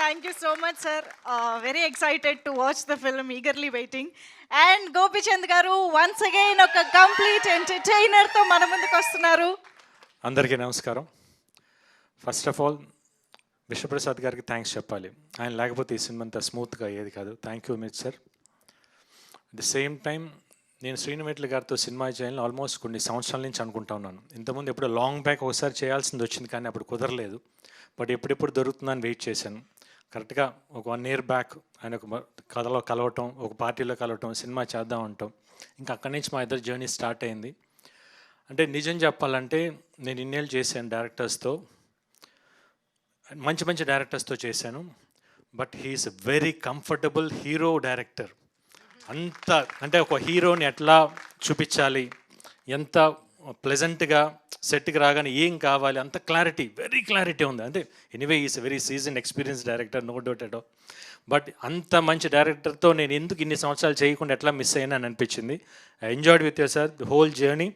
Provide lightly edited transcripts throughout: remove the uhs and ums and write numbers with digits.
Thank you so much, sir. Very excited to watch the film, eagerly waiting. And Gopichand garu, once again, a complete entertainer తో మన ముందుకు వస్తున్నారు. అందరికీ నమస్కారం. First of all Vishwaprasad గారికి thanks చెప్పాలి. ఆయన లేకపోతే ఈ సినిమా అంతా స్మూత్గా అయ్యేది కాదు. Thank you మిట్ sir. At the same time నేను శ్రీనువేట్ల గారితో సినిమా చేయాలని ఆల్మోస్ట్ కొన్ని సంవత్సరాల నుంచి అనుకుంటా ఉన్నాను. ఇంతకుముందు ఎప్పుడో లాంగ్ బ్యాక్ ఒకసారి చేయాల్సింది వచ్చింది, కానీ అప్పుడు కుదరలేదు. బట్ ఎప్పుడెప్పుడు దొరుకుతుందని వెయిట్ చేశాను. కరెక్ట్గా ఒక 1 year బ్యాక్ ఆయన ఒక కథలో కలవటం, ఒక పార్టీలో కలవటం, సినిమా చేద్దాం అంటాం. ఇంకా అక్కడి నుంచి మా ఇద్దరు జర్నీ స్టార్ట్ అయింది. అంటే నిజం చెప్పాలంటే నేను ఇన్నేళ్ళు చేశాను డైరెక్టర్స్తో, మంచి మంచి డైరెక్టర్స్తో చేశాను. But he is very comfortable hero director. అంత అంటే ఒక హీరోని ఎట్లా చూపించాలి, ఎంత ప్లెజెంట్గా సెట్కి రాగానే ఏం కావాలి, అంత క్లారిటీ, వెరీ క్లారిటీ ఉంది. అంటే anyway is very season experience director, no doubt at all. But అంత మంచి డైరెక్టర్తో నేను ఎందుకు ఇన్ని సంవత్సరాలు చేయకుండా ఎట్లా మిస్ అయినా అని అనిపించింది. I enjoyed with you sir the whole journey.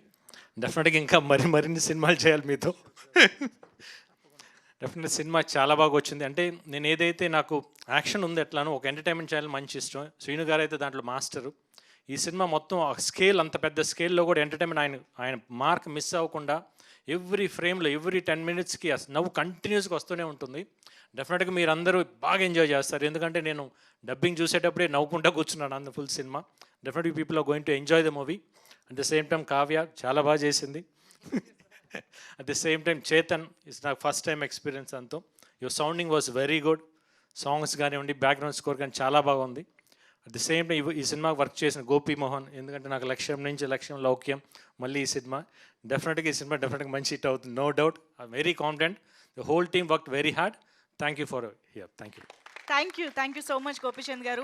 డెఫినెట్గా ఇంకా మరిన్ని సినిమాలు చేయాలి మీతో. డెఫినెట్ సినిమా చాలా బాగా వచ్చింది. అంటే నేను ఏదైతే నాకు యాక్షన్ ఉంది ఎట్లానో ఒక ఎంటర్టైన్మెంట్ చేయాలని మంచి ఇష్టం. శ్రీను గారు అయితే దాంట్లో మాస్టరు. ఈ సినిమా మొత్తం ఆ స్కేల్, అంత పెద్ద స్కేల్లో కూడా ఎంటర్టైన్మెంట్ ఆయన మార్క్ మిస్ అవ్వకుండా ఎవ్రీ ఫ్రేమ్లో ఎవ్రీ 10 minutesకి నవ్వు కంటిన్యూస్గా వస్తూనే ఉంటుంది. డెఫినెట్గా మీరు అందరూ బాగా ఎంజాయ్ చేస్తారు. ఎందుకంటే నేను డబ్బింగ్ చూసేటప్పుడే నవ్వుకుంటా కూర్చున్నాను అంత ఫుల్ సినిమా. Definitely people are going to enjoy the movie. At the same time Kavya చాలా బాగా చేసింది. At the same time Chetan is నాకు ఫస్ట్ టైం ఎక్స్పీరియన్స్ అంతా. Your sounding was very good. Songs కానివ్వండి, బ్యాక్గ్రౌండ్ స్కోర్ కానీ చాలా బాగుంది. అట్ ది సేమ్ టైం ఈ సినిమాకి వర్క్ చేసిన గోపి మోహన్, ఎందుకంటే నాకు లక్ష్యం నుంచి లక్ష్యం లౌక్యం, మళ్ళీ ఈ సినిమా డెఫినెట్గా మంచి హిట్ అవుతుంది, no doubt. I very confident. The whole team work very hard. Thank you for here. Thank you. Thank you so much, Gopichand garu.